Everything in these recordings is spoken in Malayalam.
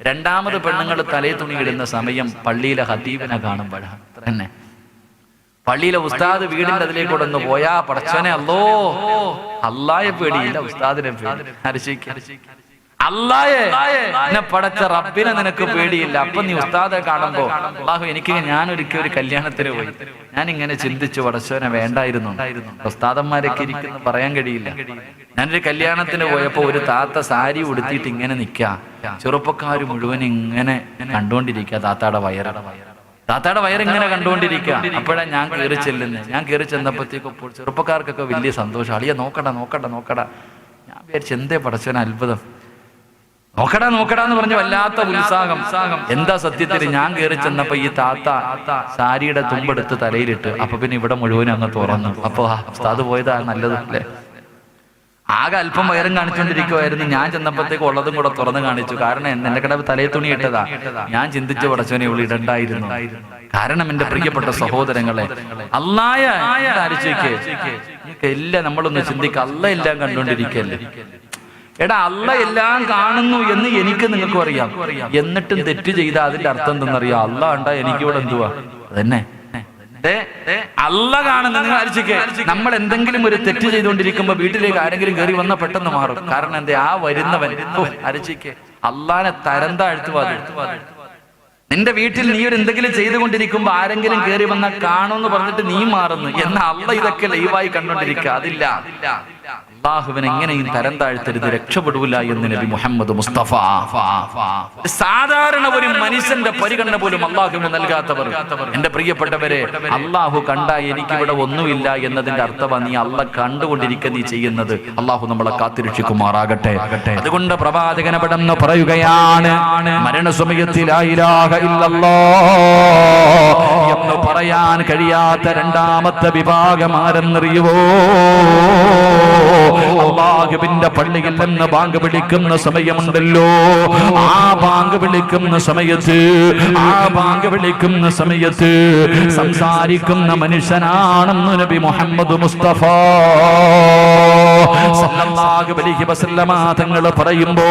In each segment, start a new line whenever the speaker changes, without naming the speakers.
രണ്ടാമത് പെണ്ണുങ്ങൾ തലേ തുണി ഇടുന്ന സമയം പള്ളിയിലെ ഹതീബിനെ കാണുമ്പോഴാണ്. അത്ര തന്നെ. പള്ളിയിലെ ഉസ്താദ് വീടിന്റെ അതിലേക്കൂടെ ഒന്ന് പോയാ പടച്ചോനെ അല്ലായെ പേടിയില്ല, ഉസ്താദിനെ പേടി. അല്ലായെ പടച്ച റബ്ബിനെ നിനക്ക് പേടിയില്ല. അപ്പൊ നീ ഉസ്താദെ കാണുമ്പോ അല്ലാഹു ഞാനൊരിക്കൽ ഒരു കല്യാണത്തിന് പോയി, ഞാൻ ഇങ്ങനെ ചിന്തിച്ചു പടച്ചോനെ വേണ്ടായിരുന്നു, ഉസ്താദന്മാരൊക്കെ ഇരിക്കുന്നു പറയാൻ കഴിയില്ല. ഞാനൊരു കല്യാണത്തിന് പോയപ്പോ ഒരു താത്ത സാരി ഉടുത്തിട്ട് ഇങ്ങനെ നിക്കാ, ചെറുപ്പക്കാര് മുഴുവൻ ഇങ്ങനെ കണ്ടുകൊണ്ടിരിക്കുക താത്താടെ വയറിങ്ങനെ കണ്ടുകൊണ്ടിരിക്കുക. അപ്പോഴാണ് ഞാൻ കയറി ചെല്ലുന്നത്. ഞാൻ കയറി ചെന്നപ്പോഴത്തേക്കും ചെറുപ്പക്കാർക്കൊക്കെ വലിയ സന്തോഷം. അളിയ നോക്കടാ. ഞാൻ വിചാരിച്ചു എന്തേ പടച്ചോനെ അത്ഭുതം, നോക്കടാന്ന് പറഞ്ഞ വല്ലാത്ത ഉത്സാഹം. എന്താ സത്യത്തിൽ ഞാൻ കയറി ചെന്നപ്പോ ഈ താത്ത സാരിയുടെ തുമ്പെടുത്ത് തലയിലിട്ട്. അപ്പൊ പിന്നെ ഇവിടെ മുഴുവനും അങ്ങ് തുറന്നു. അപ്പൊ ഉസ്താദ് പോയതാ നല്ലതല്ലേ. ആകെ അല്പം വയറും കാണിച്ചുകൊണ്ടിരിക്കുവായിരുന്നു. ഞാൻ ചെന്നപ്പോഴത്തേക്ക് ഉള്ളതും കൂടെ തുറന്ന് കാണിച്ചു. കാരണം എന്റെ കിടവ് തലയിൽ തുണി ഇട്ടതാ. ഞാൻ ചിന്തിച്ചു പടച്ചോനെ ഇവിടെ ഇടണ്ടായിരുന്നു. കാരണം എന്റെ പ്രിയപ്പെട്ട സഹോദരങ്ങളെ, അല്ലായ എല്ലാം നമ്മളൊന്ന് ചിന്തിക്കുക. അല്ല എല്ലാം കണ്ടുകൊണ്ടിരിക്കല്ലേ. എടാ അല്ല എല്ലാം കാണുന്നു എന്ന് എനിക്ക് നിങ്ങൾക്കും അറിയാം. എന്നിട്ടും തെറ്റ് ചെയ്താൽ അതിന്റെ അർത്ഥം എന്തെന്നറിയാം. അല്ല കണ്ടാ എനിക്കിവിടെ എന്തുവാ അതന്നെ. അല്ല കാണുന്ന നിങ്ങൾ അരിച്ചേക്ക്. നമ്മൾ എന്തെങ്കിലും ഒരു തെറ്റ് ചെയ്തുകൊണ്ടിരിക്കുമ്പോ വീട്ടിലേക്ക് ആരെങ്കിലും കയറി വന്നാൽ പെട്ടെന്ന് മാറും. കാരണം എന്താ, ആ വരുന്നവൻ അരിച്ചേക്ക് അള്ളാനെ തരം താഴ്ത്തുവാതെ. നിന്റെ വീട്ടിൽ നീ ഒരു എന്തെങ്കിലും ചെയ്തുകൊണ്ടിരിക്കുമ്പോ ആരെങ്കിലും കയറി വന്നാൽ കാണുമെന്ന് പറഞ്ഞിട്ട് നീ മാറുന്നു. എന്നാൽ അല്ല ഇതൊക്കെ ലൈവായി കണ്ടോണ്ടിരിക്കുക. അതില്ല. അല്ലാഹുവിനെ എങ്ങനെയും തരം താഴ്ത്തരുത്, രക്ഷപ്പെടൂല എന്ന് നബി മുഹമ്മദ് മുസ്തഫ. സാധാരണ ഒരു മനുഷ്യന്റെ പരിഗണന പോലും അല്ലാഹുവിന് നൽകാത്തവർ. എന്റെ പ്രിയപ്പെട്ടവരെ, അല്ലാഹു കണ്ടാ എനിക്കിവിടെ ഒന്നുമില്ല എന്നതിന്റെ അർത്ഥമാണ് നീ അല്ല കണ്ടുകൊണ്ടിരിക്കുക നീ ചെയ്യുന്നത്. അല്ലാഹു നമ്മളെ കാത്തിരക്ഷിക്കുമാറാകട്ടെ. അതുകൊണ്ട് പ്രവാചകൻ അവിടെന്ന് പറയുകയാണ്, മരണസമയത്തിൽ ലാ ഇലാഹ ഇല്ലല്ലാഹ് എന്ന് പറയാൻ കഴിയാത്ത രണ്ടാമത്തെ വിഭാഗം ആരെന്നറിയുവോ? അല്ലാഹുവിന്റെ പള്ളിയിൽ നിന്ന് ബാങ്ക് വിളിക്കുന്ന സമയമുണ്ടല്ലോ, ആ ബാങ്ക് വിളിക്കുന്ന സമയത്ത് സംസാരിക്കുന്ന മനുഷ്യനാണെന്ന് നബി മുഹമ്മദ് മുസ്തഫ സല്ലല്ലാഹു അലൈഹി വസല്ലമ തങ്ങൾ പറയുമ്പോ,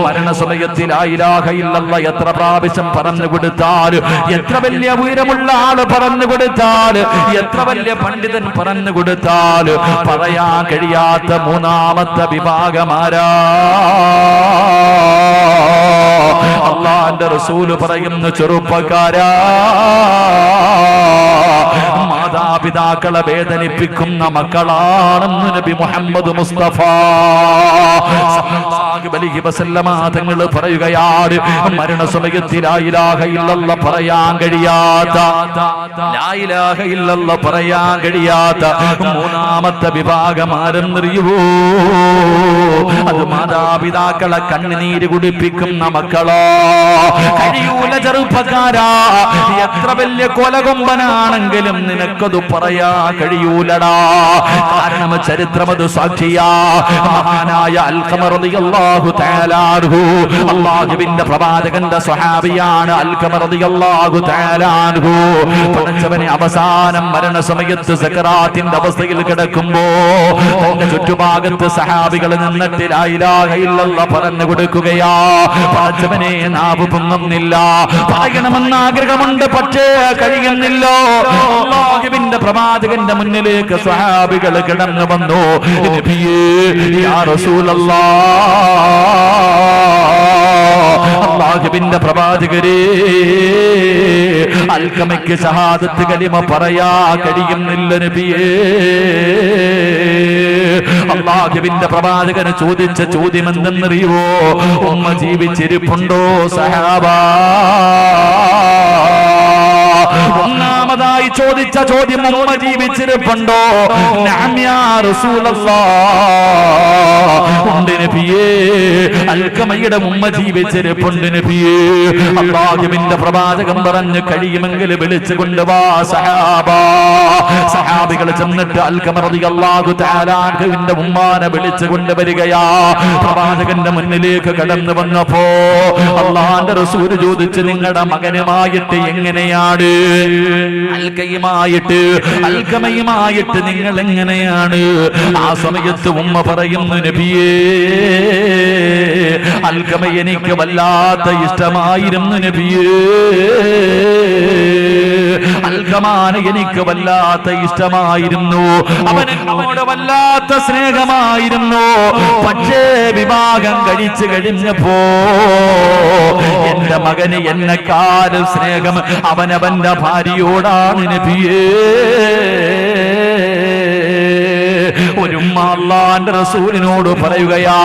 മരണസമയത്തിൽ ലാ ഇലാഹ ഇല്ലല്ലാഹ് എത്ര പ്രാവശ്യം പറഞ്ഞു കൊടുത്താൽ, എത്ര വലിയ ഉയരമുള്ള ആള് പറഞ്ഞു കൊടുത്താൽ, എത്ര വലിയ പണ്ഡിതൻ പറഞ്ഞു കൊടുത്താൽ പറയാൻ കഴിയാത്ത മൂന്നാമത്തെ വിഭാഗമാരാ? അല്ലാഹുവിന്റെ റസൂല് പറയുന്നു, ചെറുപ്പക്കാരാ, മാതാപിതാക്കളെ വേദനിപ്പിക്കുന്ന മക്കളാണെന്ന് നബി മുഹമ്മദ് മുസ്തഫ സല്ലല്ലാഹു അലൈഹി വസല്ലമ തങ്ങൾ പറയുകയാണ്, മരണസമയത്തിൽ ലാ ഇലാഹ ഇല്ലല്ലാഹ് പറയാൻ കഴിയാത്ത മൂന്നാമത്തെ വിഭാഗം ആരെന്നറിയുവോ? അത് മാതാപിതാക്കളെ കണ്ണുനീര് കുടിപ്പിക്കുന്ന മക്കളോ. കഴിയൂല ചെറുപ്പക്കാരാ, എത്ര വലിയ കൊലകൊമ്പനാണെങ്കിലും നിനക്കത് പറയാ കഴിയൂലടാ. കാരണം ചരിത്രം അത് സാക്ഷിയാ. മഹാനായ അൽഖമ റളിയല്ലാഹു തആല അൻഹു, അല്ലാഹുവിന്റെ പ്രവാചകന്റെ സ്വഹാബിയാണ് അൽഖമ റളിയല്ലാഹു തആല അൻഹു. പടച്ചവനെ അവസാനം മരണസമയത്ത് സക്കറാത്തിന്റെ അവസ്ഥയിൽ കിടക്കുമ്പോ തന്റെ ചുറ്റുഭാഗത്ത് സഹാബികൾ നിന്നിട്ട് ലാ ഇലാഹ ഇല്ലല്ലാഹ് പറഞ്ഞു കൊടുക്കുകയാ. പടച്ചവനെ നാവ് പൊങ്ങുന്നില്ല, പറയണമെന്ന് ആഗ്രഹമുണ്ട്, പക്ഷേ കഴിയുന്നില്ല. അല്ലാഹുവിന്റെ പ്രവാചകന്റെ മുന്നിലേക്ക് സ്വഹാബികൾ കിടന്നു വന്നു. നബിയേ, യാ റസൂലല്ലാഹ്, അല്ലാഹുവിന്റെ പ്രവാചകരേ, അൽഖമയ്ക്ക് ഷഹാദത്ത് കലിമ പറയാ കഴിയുന്നില്ല നബിയേ. അല്ലാഹുവിന്റെ പ്രവാചകന് ചോദിച്ച ചോദ്യം എന്തെന്നറിയുവോ? ഉമ്മ ജീവിച്ചിരിപ്പുണ്ടോ സഹാബാ? ഒന്നാമതായി ചോദിച്ച ചോദ്യം, ഉമ്മ ജീവിച്ചിരിപ്പുണ്ടോ? നഅം യാ റസൂലല്ലാഹ്, ഉണ്ട് നബിയേ. അൽഖമയുടെ ഉമ്മ ജീവിച്ചിരിപ്പുണ്ട് നബിയേ. അല്ലാഹുവിന്റെ പ്രവാചകൻ പറഞ്ഞു, കഴിയുമെങ്കിൽ വിളിച്ചു കൊണ്ടുവാ സഹാബാ. സഹാബികൾ ചെന്നിട്ട് അൽഖമ റളിയല്ലാഹു തആല അൻഹുവിന്റെ ഉമ്മാനെ വിളിച്ചു കൊണ്ടുവരികയാ. പ്രവാചകന്റെ മുന്നിലേക്ക് കടന്നു വന്നപ്പോ അല്ലാഹുവിന്റെ റസൂൽ ചോദിച്ചു, നിങ്ങളുടെ മകനുമായിട്ട് എങ്ങനെയാണ്? അൽഖമയുമായിട്ട് നിങ്ങൾ എങ്ങനെയാണ്? ആ സമയത്ത് ഉമ്മ പറയുന്നു, നബിയേ, അൽക്കമ എനിക്ക് വല്ലാത്ത ഇഷ്ടമായിരുന്നു നബിയേ, അൽക്കമാന എനിക്ക് വല്ലാത്ത ഇഷ്ടമായിരുന്നു, അവനോട് വല്ലാത്ത സ്നേഹമായിരുന്നു. പക്ഷേ വിവാഹം കഴിച്ചു കഴിഞ്ഞപ്പോ എന്റെ മകന് എന്നെക്കാളും സ്നേഹം അവനവന്റെ ഭാര്യയോടാണ് നബിയേ. ഒരു അല്ലാഹുവിന്റെ റസൂലിനോട് പറയുകയാ,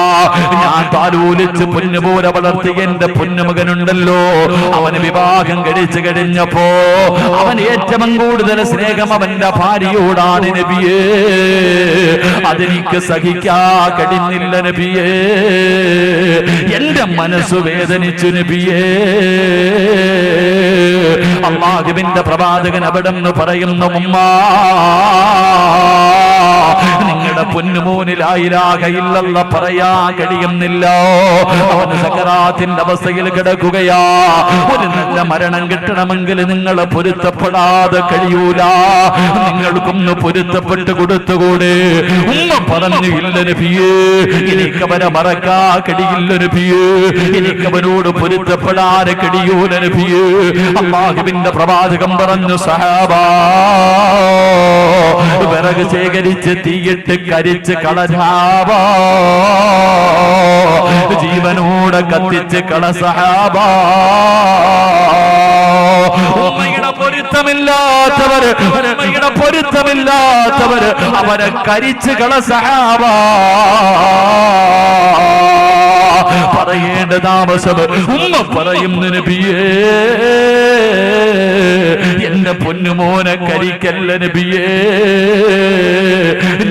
ഞാൻ താലോലിച്ച് പൊന്നുപോലെ വളർത്തിയ എന്റെ പൊന്നുമകനുണ്ടല്ലോ, അവന് വിവാഹം കഴിച്ചു കഴിഞ്ഞപ്പോ അവൻ ഏറ്റവും കൂടുതൽ സ്നേഹം അവന്റെ ഭാര്യയോടാണ് നബിയേ. അതെനിക്ക് സഹിക്കാ കഴിഞ്ഞില്ല നബിയേ, എന്റെ മനസ്സ് വേദനിച്ചു നബിയേ. അല്ലാഹുവിന്റെ പ്രവാചകൻ അവിടെ നിന്ന് പറയുന്നു, ഉമ്മ നിങ്ങളുടെ പൊന്നുമോന് ലാ ഇലാഹ ഇല്ലല്ലാഹ് പറയാൻ കഴിയുന്നില്ല, അവൻ സക്കറാത്തിന്റെ അവസ്ഥയിൽ കിടക്കുകയാ. ഒരു നല്ല മരണം കിട്ടണമെങ്കിൽ നിങ്ങൾ പൊരുത്തപ്പെടാതെ കഴിയൂല, നിങ്ങൾക്കൊന്ന് പൊരുത്തപ്പെട്ട് കൊടുത്തുകൂടെ? ഉമ്മ പറഞ്ഞു, ഇല്ല നബിയേ, എനിക്കവനെ മറക്കാ കഴിയില്ല നബിയേ, എനിക്കവനോട് പൊരുത്തപ്പെടാൻ കഴിയൂല നബിയേ. അല്ലാഹുവിന്റെ പ്രവാചകൻ പറഞ്ഞു, സഹാബാ വിറക് ശേഖരിച്ച് തീയിട്ട് കരിച്ച് കളഞ്ഞാവാ, ജീവനോടെ കത്തിച്ച് കള സഹാബാ. ഉമ്മയുടെ പൊരുത്തമില്ലാത്തവർ, ഉമ്മയുടെ പൊരുത്തമില്ലാത്തവർ അവരെ കരിച്ച് കള സഹാബാ. പറയേണ്ട താമസം ഉമ്മ പറയുന്നു, നബിയേ എന്റെ പൊന്നുമോനെ കരിക്കല്ല നബിയേ,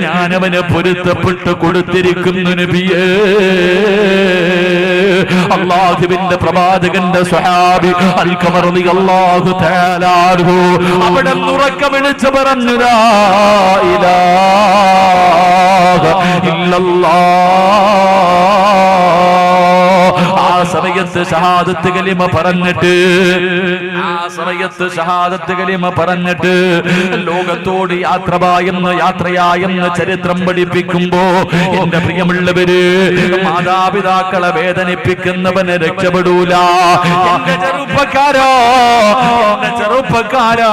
ഞാനവനെ പൊരുത്തപ്പെട്ട് കൊടുത്തിരിക്കുന്നു നബിയേ. അല്ലാഹുവിന്റെ പ്രവാചകന്റെ സ്വഹാബി അൽഖമ റളിയല്ലാഹു തആല അൻഹു അവിടെ ഉറക്കെ വിളിച്ചു പറഞ്ഞു, ലാ ഇലാഹ ഇല്ലല്ലാഹ്. ആ സമയത്ത് ഷഹാദത്ത് കലിമ പറഞ്ഞിട്ട്, ആ സമയത്ത് ഷഹാദത്ത് കലിമ പറഞ്ഞിട്ട് ലോകത്തോട് യാത്രയായെന്ന് ചരിത്രം പഠിപ്പിക്കുമ്പോ, എന്റെ പ്രിയമുള്ളവര്, മാതാപിതാക്കളെ വേദനിപ്പിക്കുന്നവന് രക്ഷപ്പെടൂല. എന്റെ ചെറുപ്പക്കാരോ, എന്റെ ചെറുപ്പക്കാരാ,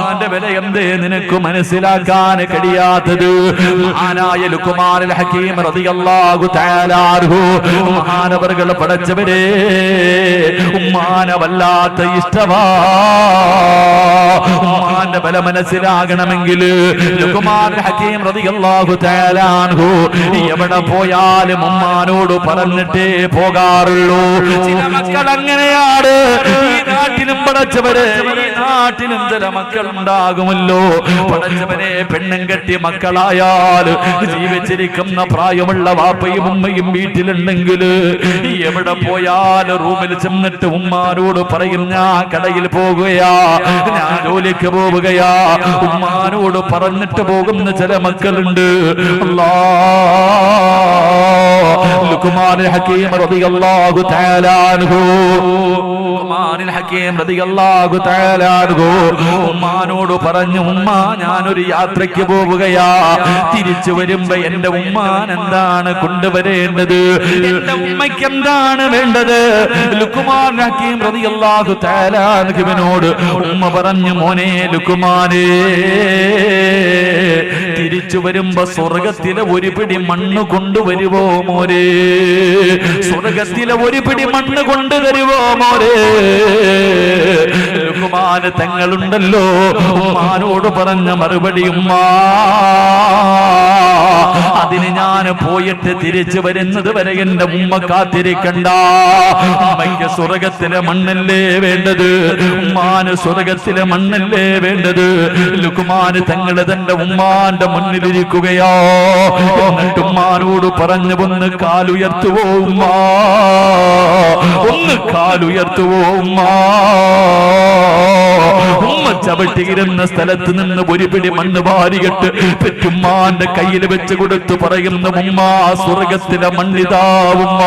അവന്റെ വില എന്തേ നിനക്ക് മനസ്സിലാക്കാൻ കഴിയാത്തത്? മഹാനായ ലുഖ്മാനുൽ ഹകീം റളിയല്ലാഹു തആല അൻഹു മഹാനവർകൾ പഠിച്ചവരെ, ഉമ്മാനെ വല്ലാത്ത ഇഷ്ടമാ. ഉമ്മാന്റെ വില മനസ്സിലാകണമെങ്കിൽ ലുഖ്മാനുൽ ഹകീം റളിയല്ലാഹു തആല അൻഹു എവിടെ പോയാലും ഉമ്മാനോട് പറഞ്ഞിട്ടേ പോകാറുള്ളൂ. ചില മക്കൾ അങ്ങനെയാണ്. ഈ നാട്ടിലും പഠിച്ചവരെ, ഈ നാട്ടിലും ചില മക്കൾ ഉണ്ടാകുമല്ലോ. പഠിച്ചവരെ, പെണ്ണും കെട്ടി മക്കളായാൽ ജീവിച്ചിരിക്കുന്ന പ്രായമുള്ള വാപ്പയും ഉമ്മയും വീട്ടിലുണ്ടെങ്കിൽ എവിടെ പോയാലും റൂമിൽ ചെന്നിട്ട് ഉമ്മാനോട് പറയും, ഞാൻ കടയിൽ പോകുകയാ, ഞാൻ ജോലിക്ക് പോവുകയാ. ഉമ്മാനോട് പറഞ്ഞിട്ട് പോകുന്ന ചില മക്കളുണ്ട്. ലുഖ്മാനുൽ ഹകീം റളിയല്ലാഹു തആല അൻഹു, ലുഖ്മാനുൽ ഹകീം റളിയല്ലാഹു തആല അൻഹു ഉമ്മാനോട് പറഞ്ഞു, ഉമ്മ ഞാനൊരു യാത്രയ്ക്ക് പോവുകയാ, തിരിച്ചു വരുമ്പോ എന്റെ ഉമ്മാൻ എന്താണ് കൊണ്ടുവരേണ്ടത്, എന്റെ ഉമ്മയ്ക്ക് എന്താണ് വേണ്ടത്? ലുഖ്മാനുൽ ഹകീം റളിയല്ലാഹു തആല അൻഹുവിനോട് ഉമ്മ പറഞ്ഞു, മോനെ ലുഖ്മാനേ, തിരിച്ചു വരുമ്പോ സ്വർഗത്തിലെ ഒരു പിടി മണ്ണ് കൊണ്ടുവരുവോ മോരെ? സ്വർഗത്തിലെ ഒരു പിടി മണ്ണ് കൊണ്ടുവരുവോ മോരെ? ലുഖ്മാൻ തങ്ങളുണ്ടല്ലോ, ഉമ്മാനോട് പറഞ്ഞ മറുപടി, ഉമ്മാ അതിന് ഞാൻ പോയിട്ട് തിരിച്ചു വരുന്നത് വരെ എന്റെ ഉമ്മ കാത്തിരിക്കണ്ട. ഉമ്മയ്ക്ക് സ്വർഗത്തിലെ മണ്ണല്ലേ വേണ്ടത്, ഉമ്മാന് സ്വർഗത്തിലെ മണ്ണല്ലേ വേണ്ടത്. ലുഖ്മാൻ തങ്ങൾ തന്റെ ഉമ്മാന്റെ മുന്നിലിരിക്കുകയോ, എന്നിട്ട് ഉമ്മാനോട് പറഞ്ഞു, ഒന്ന് കാലുയർത്തുവോ ഉമ്മ, ഒന്ന് കാലുയർത്തുവോ ഉമ്മ. ഉമ്മ
ചവിട്ടിയിരുന്ന സ്ഥലത്ത് നിന്ന് ഒരു പിടി മണ്ണ് വാരിയിട്ട് പെറ്റുമ്മാന്റെ കയ്യിൽ വെച്ച് കൊടുത്തു പറയുന്ന ഉമ്മ സ്വർഗത്തിലെ മണ്ണിതാവുമ്മ,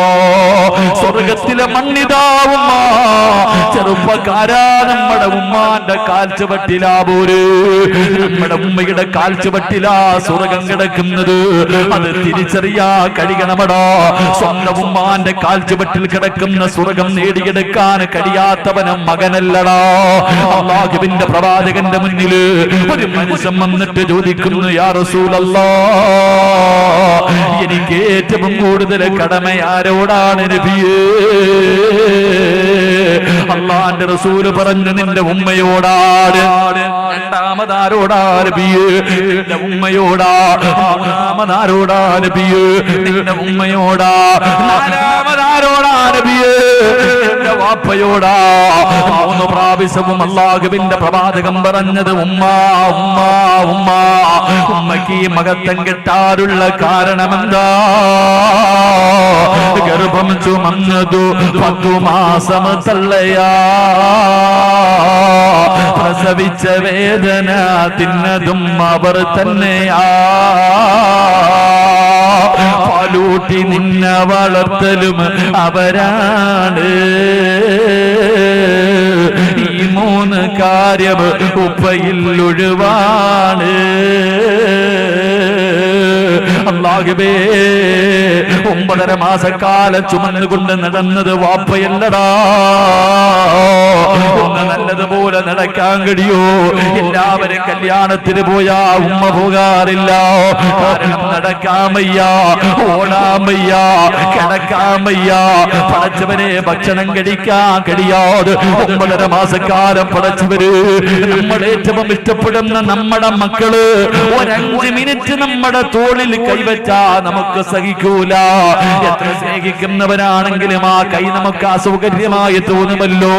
സ്വർഗത്തിലെ മണ്ണിതാവുമ്മ. ചെറുപ്പക്കാരാ, നമ്മുടെ ഉമ്മാന്റെ കാൽച്ചുവട്ടിലാ പോര്, നമ്മുടെ ഉമ്മയുടെ കാൽച്ചുവട്ടിലാ സ്വർഗം കിടക്കുന്നത്. അത് തിരിച്ചറിയാ കഴിയണമടാ. സ്വന്തം ഉമ്മാന്റെ കാൽച്ചുവട്ടിൽ കിടക്കുന്ന സ്വർഗം നേടിയെടുക്കാൻ കഴിയാത്തവനും മകനല്ലടാ. അല്ലാഹുവിന്റെ പ്രവാചകന്റെ മുന്നില് ഒരു മനുഷ്യൻ വന്നിട്ട് ചോദിക്കുന്നു, യാ റസൂലല്ലാഹ്, എനിക്ക് ഏറ്റവും കൂടുതൽ കടമ ആരോടാണ് നബിയേ? അല്ലാഹുവിന്റെ റസൂല് പറഞ്ഞു, നിന്റെ ഉമ്മയോടാണ്. രണ്ടാമതാരോടാ നബിയേ? നിന്റെ ഉമ്മയോടാ. മൂന്നാമതാരോടാ നബിയേ? നിന്റെ ഉമ്മയോടാ. നാലാമതാരോടാ നബിയേ? നിന്റെ വാപ്പയോടാ. 3 പ്രാവശ്യവും അല്ലാഹുവിന്റെ പ്രവാചകം പറഞ്ഞത് ഉമ്മ ഉമ്മ ഉമ്മ. ഉമ്മക്ക് ഈ മഹത്വം കിട്ടാറുള്ള കാരണമെന്താ? ഗർഭം ചുമന്നതു 10 മാസം തള്ളയാ, പ്രസവിച്ച വേദന തിന്നതും അവർ തന്നെയാ, പാലൂട്ടി നിന്നെ വളർത്തലും അവരാണ്. ഈ 3 കാര്യം ഉപ്പയിൽ ഒഴിവാണ്. അല്ലാഹുവേ, 9.5 മാസക്കാലം ചുമന്നുകൊണ്ട് നടന്നത് വാപ്പയല്ലടാ. ഒന്ന് നല്ലതുപോലെ നടക്കാൻ കഴിയോ? എല്ലാവരും കല്യാണത്തിന് പോയാ ഉമ്മ പോകാറില്ല. കാരണം നടക്കാമയ്യ, ഓടാമയ്യ, കിടക്കാമയ്യ. പടച്ചവനെ ഭക്ഷണം കഴിക്കാൻ കഴിയാതെ 9.5 മാസക്കാലം പടച്ചവര് നമ്മുടെ ഏറ്റവും ഇഷ്ടപ്പെടുന്ന നമ്മുടെ മക്കള് 5 മിനിറ്റ് നമ്മുടെ തോളിൽ കൈവച്ചാ നമുക്ക് സഹിക്കൂല. എത്ര സ്നേഹിക്കുന്നവരാണെങ്കിലും ആ കൈ നമുക്ക് അസൗകര്യമായി തോന്നുമല്ലോ.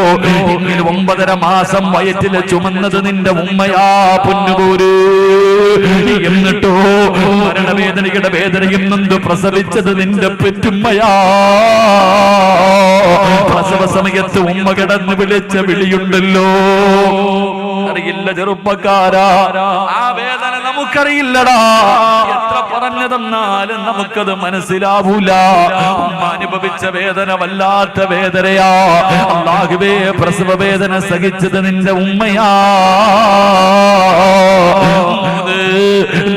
എങ്കിലും 9.5 മാസം വയറ്റിൽ ചുമന്നത് നിന്റെ ഉമ്മയാ പൊന്നുപോര്. എന്നിട്ടോ മരണവേദനയുടെ വേദനയും നൊന്ത് പ്രസവിച്ചത് നിന്റെ പെറ്റുമ്മയാ. പ്രസവ സമയത്ത് ഉമ്മ കിടന്ന് വിളിച്ച വിളിയുണ്ടല്ലോ, അറിയില്ല ചെറുപ്പക്കാരാ, ആ വേദന നമുക്കറിയില്ലടാ. എത്ര പറഞ്ഞു തന്നാലും നമുക്കത് മനസ്സിലാവൂല. ഉമ്മ അനുഭവിച്ച വേദന വല്ലാത്ത വേദനയാ. അല്ലാഹുവേ, പ്രസവ വേദന സഹിച്ചത് നിന്റെ ഉമ്മയാ.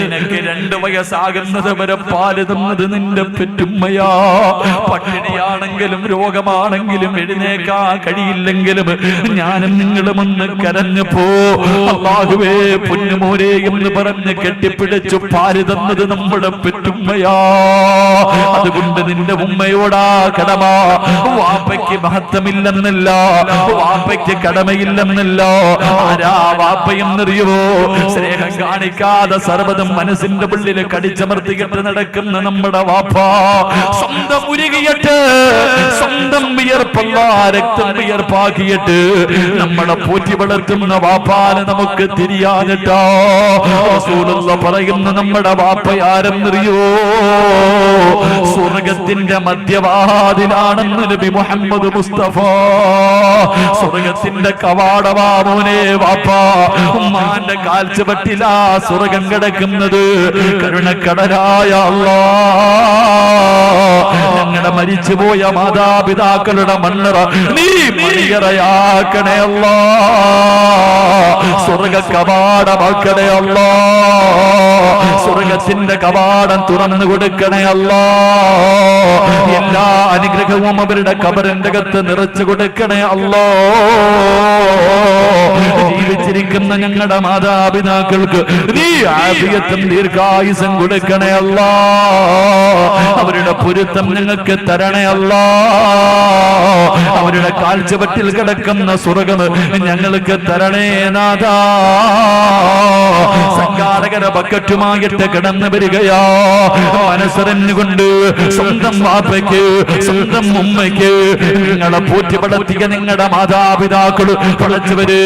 നിനക്ക് 2 വയസ്സാകുന്നത് വരെ പാല് തന്നത് നിന്റെ പെറ്റുമ്മയാ. പട്ടിണിയാണെങ്കിലും രോഗമാണെങ്കിലും എഴുന്നേക്കാൻ കഴിയില്ലെങ്കിലും ഞാനും നിങ്ങളും ഒന്ന് കരഞ്ഞപ്പോ അല്ലാഹുവേ പൊന്നുമോനെ എന്ന് പറഞ്ഞ് കെട്ടിപ്പിടിച്ചു പാല് തന്നത് നമ്മുടെ പെറ്റുമ്മയാ. അതുകൊണ്ട് നിന്റെ ഉമ്മയോടാ കടമ. വാപ്പയ്ക്ക് മഹത്വമില്ലെന്നല്ല, വാപ്പയ്ക്ക് കടമയില്ലെന്നല്ല. ആരാ വാപ്പയെന്നറിയുവോ? സ്നേഹം കാണിക്കാതെ സർവ്വതും മനസ്സിന്റെ ഉള്ളിൽ കടിച്ചമർത്തിയിട്ട് നടക്കുന്ന നമ്മുടെ വാപ്പ. സ്വന്തം ഉരുകിയിട്ട്, സ്വന്തം വിയർപ്പല്ല രക്തം വിയർപ്പാക്കിയിട്ട് നമ്മളെ പോറ്റി വളർത്തുന്ന വാപ്പാന് നമുക്ക് തിരിയാനിട്ടോ. റസൂലുള്ളാഹി പറയുന്ന നമ്മുടെ വാപ്പ ആരെന്നറിയോ? സ്വർഗത്തിന്റെ മധ്യവാതിലാണെന്ന് നബി മുഹമ്മദ് മുസ്തഫ. സ്വർഗത്തിന്റെ കവാടമാ മോനെ വാപ്പ. ഉമ്മാന്റെ കാൽച്ചുവട്ടിലാ സ്വർഗം കിടക്കുന്നത്. കരുണക്കടലായ അല്ലാഹ്, ഞങ്ങളുടെ മരിച്ചുപോയ മാതാപിതാക്കളുടെ മണ്ണറ നീ മണിയറയാക്കണേ അല്ലാഹ്. സ്വർഗ കവാടമാക്കണേ അല്ലാഹ്. സ്വർഗത്തിന്റെ കവാടം തുറന്നു കൊടുക്കണേ അല്ലാഹ്. എല്ലാ അനുഗ്രഹവും അവരുടെ ഖബറിന്റെ അകത്ത് നിറച്ചു കൊടുക്കണേ അല്ലാഹ്. ജീവിച്ചിരിക്കുന്ന ഞങ്ങളുടെ മാതാപിതാക്കൾക്ക് നീ ആഫിയത്തും ദീർഘായുസ്സും കൊടുക്കണേ അല്ലാഹ്. അവരുടെ പൊരുത്തം ഞങ്ങൾക്ക് തരണേ അല്ലാഹ്. അവരുടെ കാൽച്ചുവട്ടിൽ കിടക്കുന്ന സ്വർഗ്ഗം ഞങ്ങൾക്ക് തരണേ നാഥാ. സംഘാടകര ബക്കറ്റുമായിട്ട് കിടന്നു വരികയാ. മനസ്സറിഞ്ഞുകൊണ്ട് സ്വന്തം വാപ്പയ്ക്ക്, സ്വന്തം ഉമ്മയ്ക്ക്, നിങ്ങളെ പോറ്റി വളർത്തിയ നിങ്ങളുടെ മാതാപിതാക്കൾ പടച്ചവര്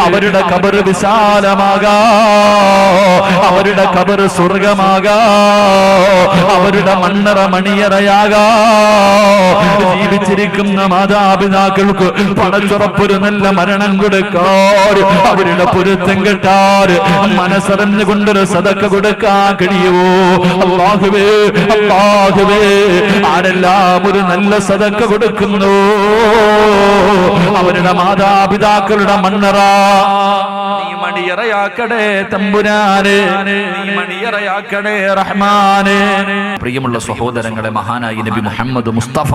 അവരുടെ ഖബർ വിശാലമാകാ, അവരുടെ ഖബർ സ്വർഗമാകാ, അവരുടെ മണ്ണറ മണിയറയാകാ. ജീവിച്ച വെച്ചിരിക്കുന്ന മാതാപിതാക്കൾക്ക് പടച്ചുറപ്പൊരു നല്ല മരണം കൊടുക്കാറ്, അവരുടെ പൊരുത്തം കെട്ടാറ് മനസ്സറിഞ്ഞുകൊണ്ടൊരു സദക്ക കൊടുക്കാൻ കഴിയുമോ? അല്ലാഹുവേ അല്ലാഹുവേ, ആരെല്ലാം ഒരു നല്ല സദക്ക കൊടുക്കുന്നു അവരുടെ മാതാപിതാക്കളുടെ മണ്ണറ നീ മണിയറയാക്കണേ തമ്പുരാനെ, നീ മണിയറയാക്കണേ റഹ്മാനെ.
പ്രിയമുള്ള സഹോദരങ്ങളെ, മഹാനായി നബി മുഹമ്മദ് മുസ്തഫ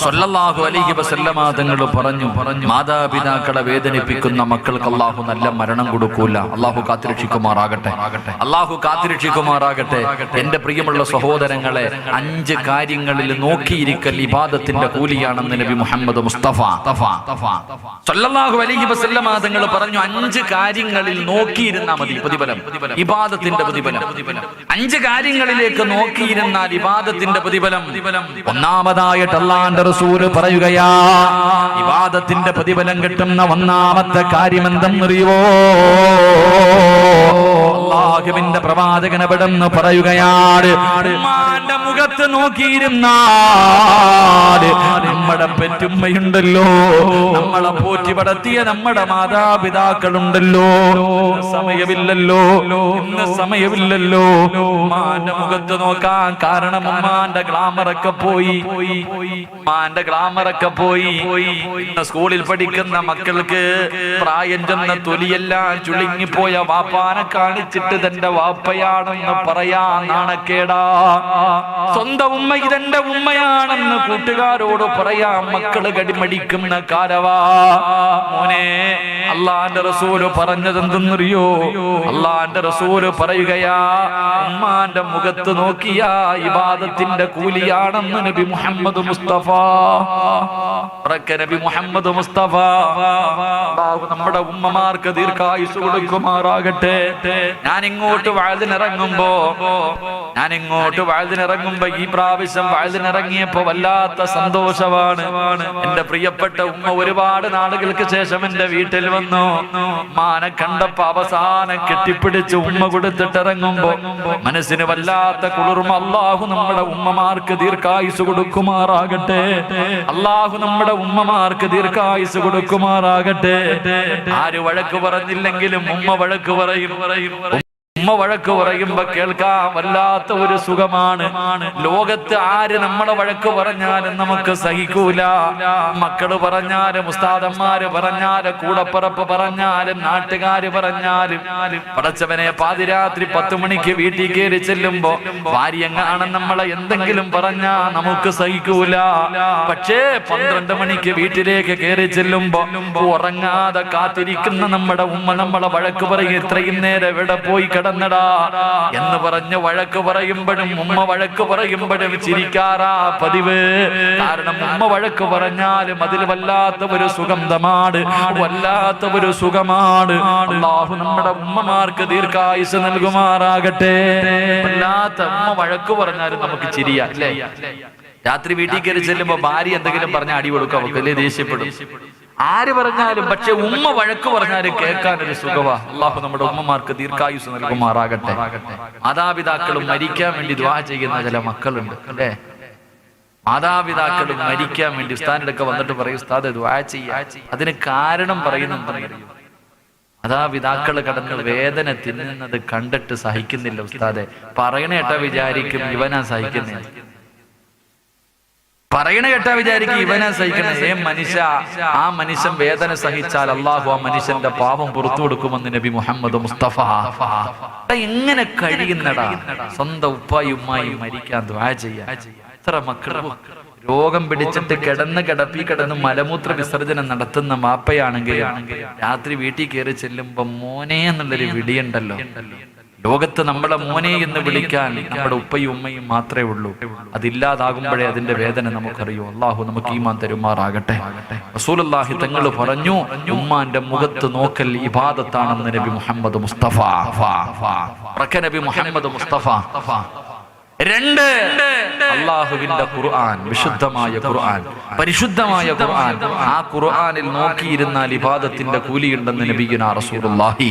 സ്വല്ലല്ലാഹു അലൈഹി വസല്ലമ തങ്ങൾ പറഞ്ഞു, മാതാപിതാക്കളെ വേദനിപ്പിക്കുന്ന മക്കൾക്ക് അല്ലാഹു നല്ല മരണം കൊടുക്കൂല. അല്ലാഹു കാത്തിരക്ഷിക്കുമാറാകട്ടെ, അല്ലാഹു കാത്തിരക്ഷിക്കുമാറാകട്ടെ. എന്റെ പ്രിയമുള്ള സഹോദരങ്ങളെ, 5 കാര്യങ്ങളിൽ നോക്കിയിരിക്കൽ ഇബാദത്തിന്റെ കൂലിയാണെന്ന് നബി മുഹമ്മദ് മുസ്തഫ സ്വല്ലല്ലാഹു അലൈഹി വസല്ലമ തങ്ങൾ പറഞ്ഞു. 5 കാര്യങ്ങളിൽ നോക്കിയിരുന്നാൽ മതി പ്രതിഫലം, ഇബാദത്തിന്റെ പ്രതിഫലം. 5 കാര്യങ്ങളിലേക്ക് നോക്കിയിരുന്നാൽ ഇബാദത്തിന്റെ പ്രതിഫലം. ഒന്നാമതായിട്ട് അല്ലാഹുവിന്റെ റസൂൽ പറയുകയാ, ഇബാദത്തിന്റെ പ്രതിഫലം കിട്ടുന്ന ഒന്നാമത്തെ കാര്യം എന്തെന്നറിയോ? അല്ലാഹുവിന്റെ പ്രവാചകൻ എവിടെന്ന് പറയുകയാണ്, ഉമ്മാന്റെ മുഖത്ത് നോക്കിയിരുന്നാൽ നമ്മുടെ പെറ്റുമ്മയുണ്ടല്ലോ, നമ്മളെ പോറ്റി വളർത്തിയ നമ്മുടെ മാതാപിതാക്കളുണ്ടല്ലോ, സമയമില്ലല്ലോ, ഇന്ന് സമയമില്ലല്ലോ ഉമ്മാന്റെ മുഖത്ത് നോക്കാൻ. കാരണം ഉമ്മാന്റെ ഗ്ലാമറൊക്കെ പോയി, ഉമ്മാന്റെ ഗ്ലാമറൊക്കെ പോയി. ഇന്ന് സ്കൂളിൽ പഠിക്കുന്ന മക്കൾക്ക് പ്രായം ചെന്ന തൊലിയെല്ലാം ചുളുങ്ങിപ്പോയ വാപ്പാനെ കാണിച്ചിട്ട് തന്റെ വാപ്പയാണെന്ന് പറയാ നാണക്കേടാ. സ്വന്തം ഉമ്മ ഇതെന്റെ ഉമ്മയാണെന്ന് കൂട്ടുകാരോട് പറയാം മക്കള് കടിമടിക്കുന്ന കാലവാ. മോനെ, അല്ലാഹുവിന്റെ റസൂല് പറഞ്ഞതെന്തെന്നറിയോ? അല്ലാഹുവിന്റെ റസൂല് പറയുകയാ, ഉമ്മാന്റെ മുഖത്ത് നോക്കിയാ ഇബാദത്തിന്റെ കൂലിയാണെന്ന് നബി മുഹമ്മദ് മുസ്തഫ. നബി മുഹമ്മദ് മുസ്തഫ നമ്മുടെ ഉമ്മമാർക്ക് ദീർഘായുസ് കൊടുക്കുമാറാകട്ടെ. ഞാൻ ഇങ്ങോട്ട് വഅദിനിറങ്ങുമ്പോ ഈ പ്രാവശ്യം വഅദിനിറങ്ങിയപ്പോ വല്ലാത്ത സന്തോഷമാണ്. എന്റെ പ്രിയപ്പെട്ട ഉമ്മ ഒരുപാട് നാളുകൾക്ക് ശേഷം എന്റെ വീട്ടിൽ വന്നു. ഉമ്മാനെ കണ്ടപ്പോ അവസാനം കെട്ടിപ്പിടിച്ച് ഉമ്മ കൊടുത്തിട്ട് ഇറങ്ങുമ്പോ മനസ്സിന് വല്ലാത്ത കുളിർമ. അല്ലാഹു നമ്മുടെ ഉമ്മമാർക്ക് ദീർഘായുസ് കൊടുക്കുമാറാകട്ടെ, അല്ലാഹു നമ്മുടെ ഉമ്മമാർക്ക് ദീർഘായുസ് കൊടുക്കുമാറാകട്ടെ. ആര് വഴക്ക് പറഞ്ഞില്ലെങ്കിലും ഉമ്മ വഴക്ക് പറയും. ഉമ്മ വഴക്ക് പറയുമ്പോ കേൾക്കാൻ വല്ലാത്ത ഒരു സുഖമാണ്. ലോകത്ത് ആര് നമ്മളെ വഴക്ക് പറഞ്ഞാലും നമുക്ക് സഹിക്കൂല. മക്കള് പറഞ്ഞാലും, ഉസ്താദന്മാര് പറഞ്ഞാലും, കൂടപ്പറപ്പ് പറഞ്ഞാലും, നാട്ടുകാര് പറഞ്ഞാലും, പടച്ചവനെ പാതിരാത്രി 10 മണിക്ക് വീട്ടിൽ കയറി ചെല്ലുമ്പോ ഭാര്യങ്ങാണ് നമ്മളെ എന്തെങ്കിലും പറഞ്ഞാ നമുക്ക് സഹിക്കൂല. പക്ഷേ 12 മണിക്ക് വീട്ടിലേക്ക് കയറി ചെല്ലുമ്പോ ഉറങ്ങാതെ കാത്തിരിക്കുന്ന നമ്മുടെ ഉമ്മ നമ്മളെ വഴക്ക് പറയും, ഇത്രയും നേരം എവിടെ പോയി കിടന്നടാ എന്ന് പറഞ്ഞ് വഴക്ക് പറയുമ്പോഴും ഉമ്മ വഴക്ക് പറയുമ്പോഴും ചിരിക്കാറാ പതിവ്. കാരണം ഉമ്മ വഴക്ക് പറഞ്ഞാലും അതിൽ വല്ലാത്ത ഒരു സുഗന്ധമാണ്, വല്ലാത്ത ഒരു സുഖമാണ്. അല്ലാഹു നമ്മുടെ ഉമ്മമാർക്ക് ദീർഘായുസ് നൽകുമാറാകട്ടെ. വല്ലാത്ത ഉമ്മ വഴക്ക് പറഞ്ഞാലും നമുക്ക് ചിരിയാ അല്ലേ? രാത്രി വീട്ടിൽ കയറി ചെല്ലുമ്പോ ഭാര്യ എന്തെങ്കിലും പറഞ്ഞ അടി കൊടുക്കാം, അവക്കല്ലേ ദേഷ്യപ്പെടും. ആര് പറഞ്ഞാലും, പക്ഷെ ഉമ്മ വഴക്ക് പറഞ്ഞാലും കേൾക്കാനൊരു സുഖവാ. അല്ലാഹു നമ്മുടെ ഉമ്മമാർക്ക് ദീർഘായുസ് നൽകുമാറാകട്ടെ. മാതാപിതാക്കളും മരിക്കാൻ വേണ്ടി ദുആ ചെയ്യുന്ന ചില മക്കളുണ്ട് അല്ലേ? മാതാപിതാക്കളും മരിക്കാൻ വേണ്ടി ഉസ്താദിനൊക്കെ വന്നിട്ട് പറയും, ഉസ്താദ് ദുആ ചെയ്യാ. അതിന് കാരണം പറയുന്നുണ്ട്. മാതാപിതാക്കള് കടന്ന് വേദന തിന്നുന്നത് കണ്ടിട്ട് സഹിക്കുന്നില്ല ഉസ്താദെ. പറയണ കേട്ടാ വിചാരിക്കും ഇവനാ സഹിക്കുന്നേ, പറയണ കേട്ടാ വിചാരിക്കും ഇവനാ സഹിക്കണേ. മനുഷ്യ, ആ മനുഷ്യൻ വേദന സഹിച്ചാൽ അല്ലാഹു ആ മനുഷ്യന്റെ പാപം പുറത്തു കൊടുക്കുമെന്ന് നബി മുഹമ്മദ് മുസ്തഫ. എങ്ങനെ കഴിയുന്നടാ സ്വന്തം ഉപ്പായും ഉമ്മായും മരിക്കാൻ ദുആ ചെയ്യാൻ? എത്ര മക്കള് രോഗം പിടിച്ചിട്ട് കിടന്ന് മലമൂത്ര വിസർജനം നടത്തുന്ന മാപ്പയാണെങ്കിൽ രാത്രി വീട്ടിൽ കയറി ചെല്ലുമ്പോ മോനെ എന്നുള്ളൊരു വിളിയുണ്ടല്ലോ. ലോകത്ത് നമ്മളെ മോനെ എന്ന് വിളിക്കാൻ നമ്മുടെ ഉപ്പയും ഉമ്മയും മാത്രമേ ഉള്ളൂ. അതില്ലാതാകുമ്പോഴേ അതിന്റെ വേദന നമുക്കറിയൂ. അല്ലാഹു നമുക്ക് ഈമാൻ തരുമാറാകട്ടെ. റസൂലുള്ളാഹി തങ്ങൾ പറഞ്ഞു, ഉമ്മാന്റെ മുഖത്ത് നോക്കൽ ഇബാദത്താണെന്ന് നബി മുഹമ്മദ് മുസ്തഫ. നബി മുഹമ്മദ് മുസ്തഫ. 2, അല്ലാഹുവിന്റെ ഖുർആൻ, വിശുദ്ധമായ ഖുർആൻ, പരിശുദ്ധമായ ഖുർആൻ. ആ ഖുർആനിൽ നോക്കിയിരുന്നാൽ ഇബാദത്തിന്റെ കൂലിയുണ്ടെന്ന് നബിയുനാ റസൂലുള്ളാഹി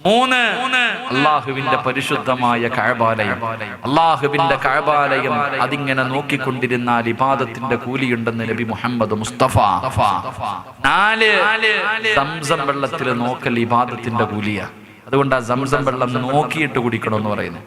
മൂന്ന്, അള്ളാഹുവിന്റെ പരിശുദ്ധമായ കഅബാലയം. അള്ളാഹുവിന്റെ കഅബാലയം അതിങ്ങനെ നോക്കിക്കൊണ്ടിരുന്നാൽ ഇബാദത്തിന്റെ കൂലിയുണ്ടെന്ന് നബി മുഹമ്മദ് മുസ്തഫ. 4, സംസം വെള്ളത്തിൽ നോക്കൽ ഇബാദത്തിന്റെ കൂലിയ. അതുകൊണ്ട് ആ സംസം വെള്ളം നോക്കിയിട്ട് കുടിക്കണമെന്ന് പറയുന്നത്.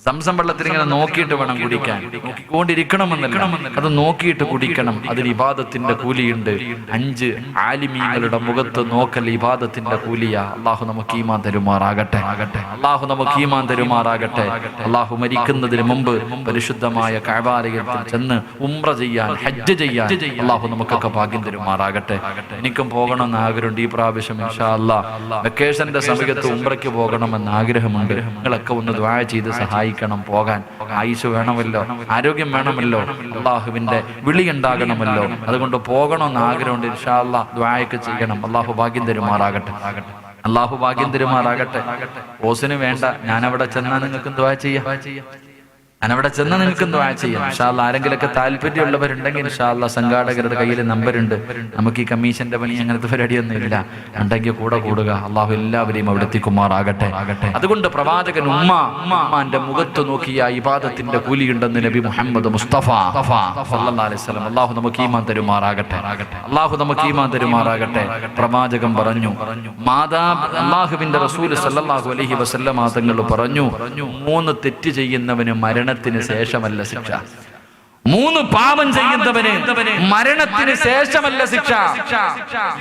സംസം വെള്ളത്തിൽ ഇങ്ങനെ നോക്കിയിട്ട് വേണം കുടിക്കാൻ, നോക്കിക്കൊണ്ടിരിക്കണമെന്നല്ല, അത് നോക്കിയിട്ട് കുടിക്കണം. അതിന് ഇബാദത്തിന്റെ കൂലിയുണ്ട്. 5, ആലിമീങ്ങളുടെ മുഖത്ത് നോക്കൽ ഇബാദത്തിന്റെ കൂലിയ. അള്ളാഹു നമുക്ക് ഈമാൻ തരുമാറാകട്ടെ. അള്ളാഹു നമുക്ക് ഈമാൻ തരുമാറാകട്ടെ. അള്ളാഹു മരിക്കുന്നതിന് മുമ്പ് പരിശുദ്ധമായ കഅബാലയത്തിൽ ചെന്ന് ഉംറ ചെയ്യാൻ, ഹജ്ജ് ചെയ്യാൻ അള്ളാഹു നമുക്കൊക്കെ ഭാഗ്യം തരുമാറാകട്ടെ. എനിക്കും പോകണമെന്ന് ആഗ്രഹമുണ്ട്. ഈ പ്രാവശ്യം ഇൻഷാ അല്ലാഹ് വെക്കേഷന്റെ സമയത്ത് ഉംറയ്ക്ക് പോകണമെന്ന് ആഗ്രഹമുണ്ട്. നിങ്ങളൊക്കെ ഒന്ന് ദുആ ചെയ്ത് സഹായിക്കണം. പോകാൻ ആയുസ് വേണമല്ലോ, ആരോഗ്യം വേണമല്ലോ, അള്ളാഹുവിന്റെ വിളി ഉണ്ടാകണമല്ലോ. അതുകൊണ്ട് പോകണമെന്ന് ആഗ്രഹമുണ്ട്. ഇൻഷാ അല്ലാഹ് ദുആയൊക്കെ ചെയ്യണം. അള്ളാഹു ഭാഗ്യം തരുമാറാകട്ടെ. അള്ളാഹു ഭാഗ്യം തരുമാറാകട്ടെ. ഓസിന് വേണ്ട, ഞാനവിടെ ചെന്നാൽ നിങ്ങൾക്ക് ദുആ ചെയ്യാം. ഞാനവിടെ ചെന്ന് നിങ്ങൾക്ക് ദുആ ചെയ്യാം. ഇൻഷാ അല്ലാഹ് ആരെങ്കിലൊക്കെ താല്പര്യമുള്ളവരുണ്ടെങ്കിൽ ഇൻഷാ അല്ലാഹ് സംഘാടകരുടെ കയ്യിൽ നമ്പറുണ്ട്. നമുക്ക് ഈ കമ്മീഷന്റെ പണി അങ്ങനത്തെ പരിപാടിയൊന്നും ഇല്ല. ഉണ്ടെങ്കിൽ കൂടെ കൂടുക. അള്ളാഹു എല്ലാവരെയും അവിടെ എത്തിക്കുമാറാകട്ടെ. അതുകൊണ്ട് പ്രവാചകൻ ഉമ്മാന്റെ മുഖത്ത് നോക്കിയ ഇബാദത്തിന്റെ കൂലിയുണ്ടെന്ന് നബി മുഹമ്മദ് മുസ്തഫ സല്ലല്ലാഹു അലൈഹി വസല്ലം. അള്ളാഹു നമുക്ക് ഈമാൻ തരുമാറാകട്ടെ. അള്ളാഹു നമുക്ക് ഈമാൻ തരുമാറാകട്ടെ. പ്രവാചകൻ പറഞ്ഞു, അള്ളാഹുവിന്റെ റസൂൽ സല്ലല്ലാഹു അലൈഹി വസല്ലം തങ്ങൾ പറഞ്ഞു, 3 തെറ്റ് ചെയ്യുന്നവന് മരണത്തിന് ശേഷമല്ല ശിക്ഷ. 3 പാപം ചെയ്യുന്നവന് മരണത്തിന് ശേഷമല്ല ശിക്ഷ.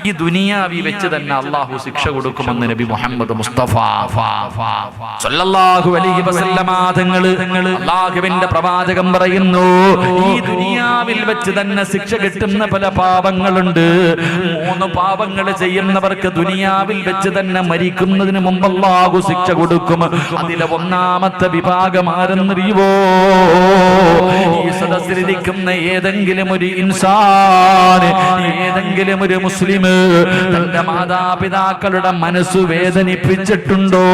ഈ ദുനിയാവി വെച്ച് തന്നെ അള്ളാഹു ശിക്ഷ കൊടുക്കുമെന്ന് നബി മുഹമ്മദ് മുസ്തഫ സല്ലല്ലാഹു അലൈഹി വസല്ലമ തങ്ങൾ അള്ളാഹുവിന്റെ പ്രവാചകൻ പറയുന്നു, ഈ ദുനിയാവിൽ വെച്ച് തന്നെ ശിക്ഷ കിട്ടുന്ന പല പാപങ്ങളുണ്ട്. 3 പാപങ്ങൾ ചെയ്യുന്നവർക്ക് ദുനിയാവിൽ വെച്ച് തന്നെ മരിക്കുന്നതിന് മുമ്പ് അള്ളാഹു ശിക്ഷ കൊടുക്കും. അതിലെ 1ാമത്തെ വിഭാഗം ആരെന്നറിയുവോ? ഈ സദസ്സിലിരിക്കുന്ന ഏതെങ്കിലും ഒരു ഇൻസാൻ, ഏതെങ്കിലും ഒരു മുസ്ലിം തന്റെ മാതാപിതാക്കളുടെ മനസ്സ് വേദനിപ്പിച്ചിട്ടുണ്ടോ?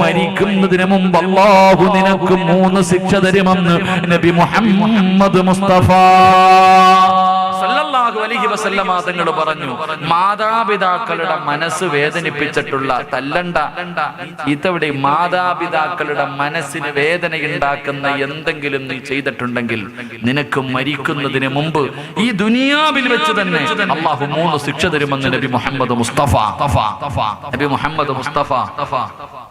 മരിക്കുന്നതിന് മുമ്പ് അല്ലാഹു നിനക്ക് 3 ശിക്ഷ തരുമെന്ന് നബി മുഹമ്മദ് മുസ്തഫ സല്ലല്ലാഹു അലൈഹി വസല്ലമ തങ്ങൾ പറഞ്ഞു. മാതാപിതാക്കളുടെ മനസ്സ് വേദനിപ്പിച്ചിട്ടുള്ള, തല്ലണ്ട ഇതവിടെ, മാതാപിതാക്കളുടെ മനസ്സിന് വേദനയുണ്ടാക്കുന്ന എന്തെങ്കിലും നീ ചെയ്തിട്ടുണ്ടെങ്കിൽ നിനക്ക് മരിക്കുന്നതിന് മുമ്പ് ഈ ദുനിയാവിൽ വെച്ച് തന്നെ അല്ലാഹു 3 ശിക്ഷ തരുമെന്ന് നബി മുഹമ്മദ് മുസ്തഫ നബി മുഹമ്മദ് മുസ്തഫ.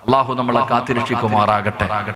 അല്ലാഹു നമ്മളെ കാത്തിരക്ഷിക്കുമാറാകട്ടെ.